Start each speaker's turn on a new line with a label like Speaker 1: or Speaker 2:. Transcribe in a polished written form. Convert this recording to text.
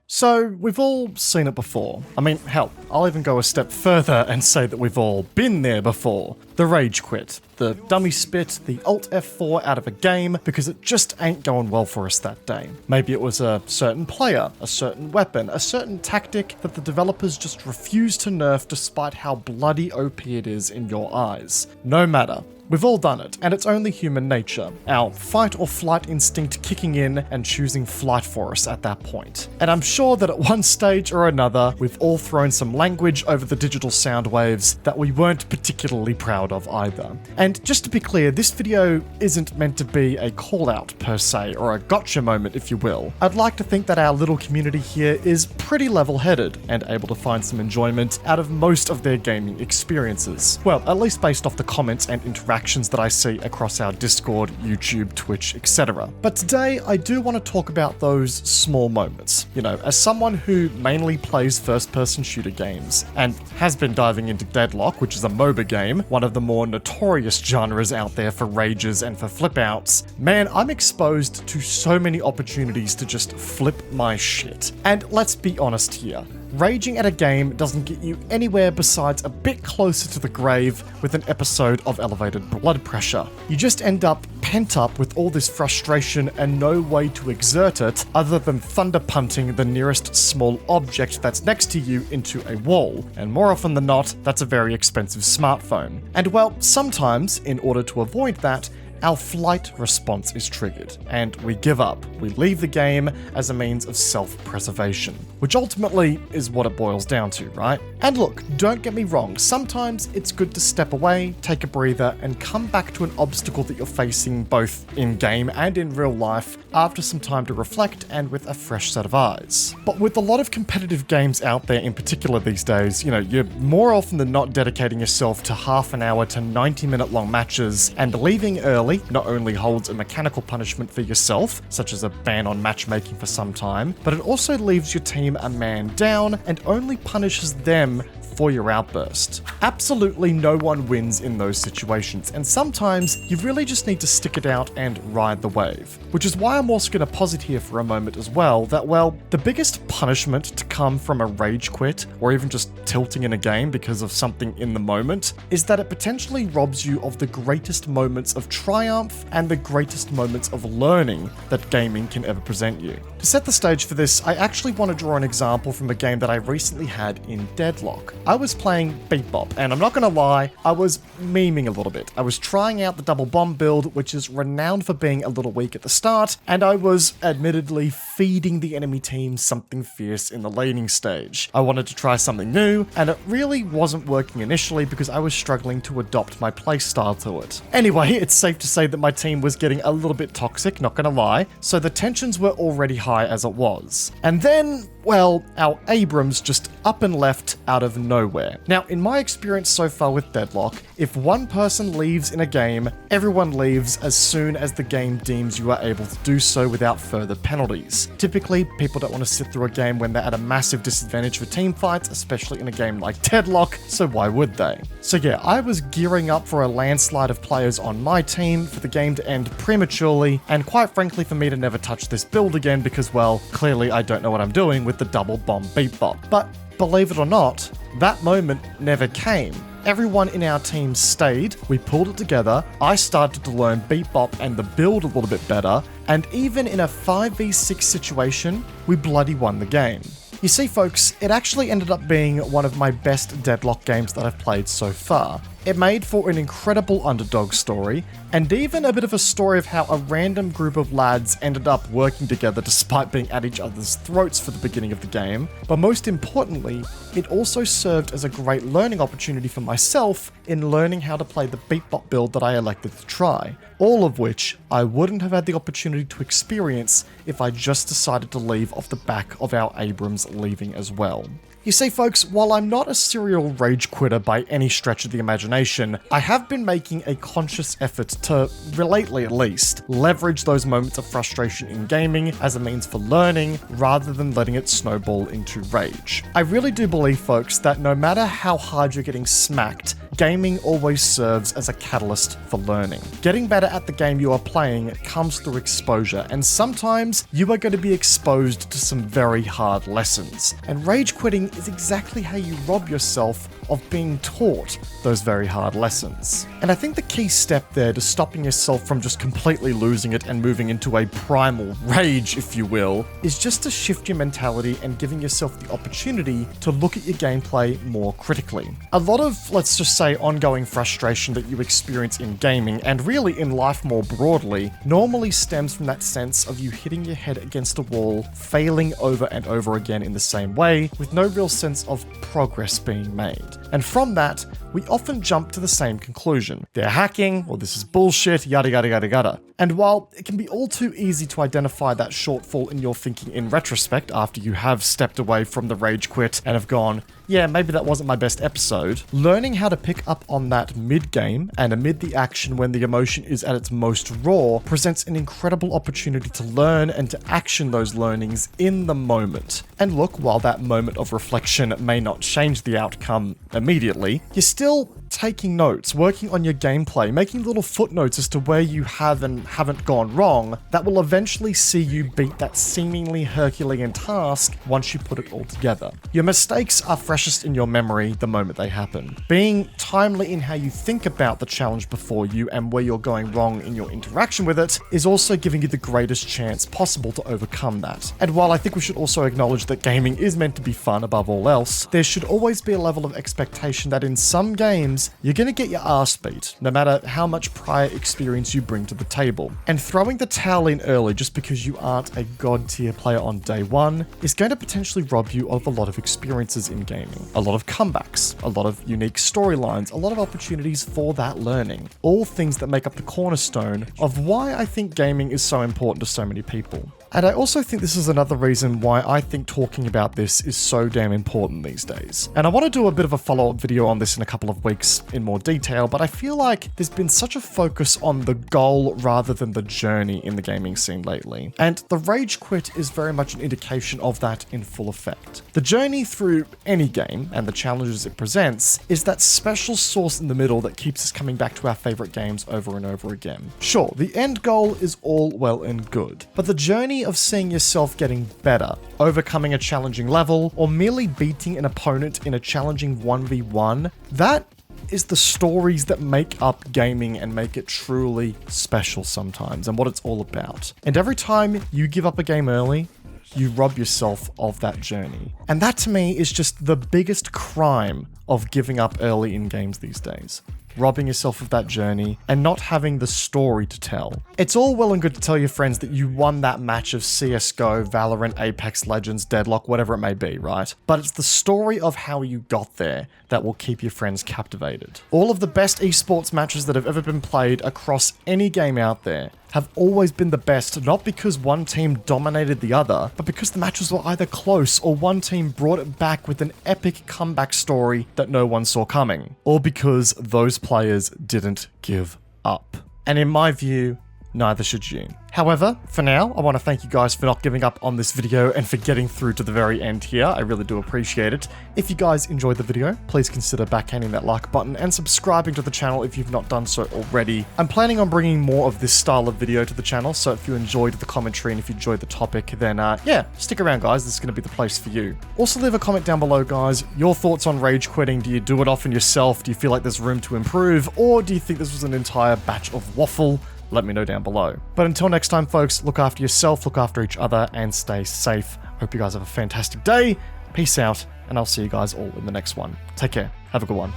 Speaker 1: So, we've all seen it before. I mean, hell, I'll even go a step further and say that we've all been there before. The rage quit. The dummy spit, the Alt F4 out of a game because it just ain't going well for us that day. Maybe it was a certain player, a certain weapon, a certain tactic that the developers just refuse to nerf despite how bloody OP it is in your eyes. No matter. We've all done it, and it's only human nature, our fight or flight instinct kicking in and choosing flight for us at that point. And I'm sure that at one stage or another, we've all thrown some language over the digital sound waves that we weren't particularly proud of either. And just to be clear, this video isn't meant to be a call out per se, or a gotcha moment if you will. I'd like to think that our little community here is pretty level-headed and able to find some enjoyment out of most of their gaming experiences. Well, at least based off the comments and interactions that I see across our Discord, YouTube, Twitch, etc. But today I do want to talk about those small moments. You know, as someone who mainly plays first-person shooter games and has been diving into Deadlock, which is a MOBA game, one of the more notorious genres out there for rages and for flip-outs, man, I'm exposed to so many opportunities to just flip my shit. And let's be honest here. Raging at a game doesn't get you anywhere besides a bit closer to the grave with an episode of elevated blood pressure. You just end up pent up with all this frustration and no way to exert it other than thunder punting the nearest small object that's next to you into a wall. And more often than not, that's a very expensive smartphone. And well, sometimes, in order to avoid that, our flight response is triggered, and we give up. We leave the game as a means of self-preservation, which ultimately is what it boils down to, right? And look, don't get me wrong, sometimes it's good to step away, take a breather, and come back to an obstacle that you're facing both in-game and in real life after some time to reflect and with a fresh set of eyes. But with a lot of competitive games out there in particular these days, you know, you're more often than not dedicating yourself to half an hour to 90-minute long matches, and leaving early not only holds a mechanical punishment for yourself, such as a ban on matchmaking for some time, but it also leaves your team a man down and only punishes them for your outburst. Absolutely no one wins in those situations, and sometimes you really just need to stick it out and ride the wave. Which is why I'm also going to posit here for a moment as well that, well, the biggest punishment to come from a rage quit, or even just tilting in a game because of something in the moment, is that it potentially robs you of the greatest moments of triumph and the greatest moments of learning that gaming can ever present you. To set the stage for this, I actually want to draw an example from a game that I recently had in Deadlock. I was playing Bebop, and I'm not gonna lie, I was memeing a little bit. I was trying out the double bomb build, which is renowned for being a little weak at the start, and I was admittedly feeding the enemy team something fierce in the laning stage. I wanted to try something new, and it really wasn't working initially because I was struggling to adopt my playstyle to it. Anyway, it's safe to say that my team was getting a little bit toxic, not gonna lie, so the tensions were already high as it was. And then, well, our Abrams just up and left out of nowhere. Now, in my experience so far with Deadlock, if one person leaves in a game, everyone leaves as soon as the game deems you are able to do so without further penalties. Typically, people don't want to sit through a game when they're at a massive disadvantage for team fights, especially in a game like Deadlock, so why would they? So yeah, I was gearing up for a landslide of players on my team, for the game to end prematurely, and quite frankly for me to never touch this build again because, well, clearly I don't know what I'm doing with the double bomb Bebop. But believe it or not, that moment never came. Everyone in our team stayed, we pulled it together, I started to learn Bebop and the build a little bit better, and even in a 5v6 situation, we bloody won the game. You see folks, it actually ended up being one of my best Deadlock games that I've played so far. It made for an incredible underdog story, and even a bit of a story of how a random group of lads ended up working together despite being at each other's throats for the beginning of the game. But most importantly, it also served as a great learning opportunity for myself in learning how to play the Bebop build that I elected to try, all of which I wouldn't have had the opportunity to experience if I just decided to leave off the back of our Abrams leaving as well. You see folks, while I'm not a serial rage quitter by any stretch of the imagination, I have been making a conscious effort to, lately at least, leverage those moments of frustration in gaming as a means for learning rather than letting it snowball into rage. I really do believe folks that no matter how hard you're getting smacked, gaming always serves as a catalyst for learning. Getting better at the game you are playing comes through exposure, and sometimes you are going to be exposed to some very hard lessons. And rage quitting is exactly how you rob yourself of being taught those very hard lessons. And I think the key step there to stopping yourself from just completely losing it and moving into a primal rage, if you will, is just to shift your mentality and giving yourself the opportunity to look at your gameplay more critically. A lot of, let's just say, ongoing frustration that you experience in gaming, and really in life more broadly, normally stems from that sense of you hitting your head against a wall, failing over and over again in the same way, with no real sense of progress being made. And from that, we often jump to the same conclusion. They're hacking, or this is bullshit, yada yada yada yada. And while it can be all too easy to identify that shortfall in your thinking in retrospect after you have stepped away from the rage quit and have gone, yeah, maybe that wasn't my best episode, learning how to pick up on that mid-game and amid the action when the emotion is at its most raw presents an incredible opportunity to learn and to action those learnings in the moment. And look, while that moment of reflection may not change the outcome immediately, you're still taking notes, working on your gameplay, making little footnotes as to where you have and haven't gone wrong that will eventually see you beat that seemingly Herculean task once you put it all together. Your mistakes are freshest in your memory the moment they happen. Being timely in how you think about the challenge before you and where you're going wrong in your interaction with it is also giving you the greatest chance possible to overcome that. And while I think we should also acknowledge that gaming is meant to be fun above all else, there should always be a level of expectation that in some games you're going to get your ass beat, no matter how much prior experience you bring to the table. And throwing the towel in early just because you aren't a god tier player on day one is going to potentially rob you of a lot of experiences in gaming. A lot of comebacks, a lot of unique storylines, a lot of opportunities for that learning. All things that make up the cornerstone of why I think gaming is so important to so many people. And I also think this is another reason why I think talking about this is so damn important these days. And I want to do a bit of a follow-up video on this in a couple of weeks in more detail, but I feel like there's been such a focus on the goal rather than the journey in the gaming scene lately. And the rage quit is very much an indication of that in full effect. The journey through any game and the challenges it presents is that special sauce in the middle that keeps us coming back to our favorite games over and over again. Sure, the end goal is all well and good, but the journey of seeing yourself getting better, overcoming a challenging level, or merely beating an opponent in a challenging 1v1, that is the stories that make up gaming and make it truly special sometimes, and what it's all about. And every time you give up a game early, you rob yourself of that journey. And that to me is just the biggest crime of giving up early in games these days. Robbing yourself of that journey and not having the story to tell. It's all well and good to tell your friends that you won that match of CSGO, Valorant, Apex Legends, Deadlock, whatever it may be, right? But it's the story of how you got there that will keep your friends captivated. All of the best esports matches that have ever been played across any game out there have always been the best, not because one team dominated the other, but because the matches were either close or one team brought it back with an epic comeback story that no one saw coming, or because those players didn't give up. And in my view, neither should you. However, for now, I want to thank you guys for not giving up on this video and for getting through to the very end here. I really do appreciate it. If you guys enjoyed the video, please consider backhanding that like button and subscribing to the channel if you've not done so already. I'm planning on bringing more of this style of video to the channel, so if you enjoyed the commentary and if you enjoyed the topic, then yeah, stick around guys, this is going to be the place for you. Also leave a comment down below guys, your thoughts on rage quitting. Do you do it often yourself? Do you feel like there's room to improve? Or do you think this was an entire batch of waffle? Let me know down below. But until next time, folks, look after yourself, look after each other, and stay safe. Hope you guys have a fantastic day. Peace out, and I'll see you guys all in the next one. Take care. Have a good one.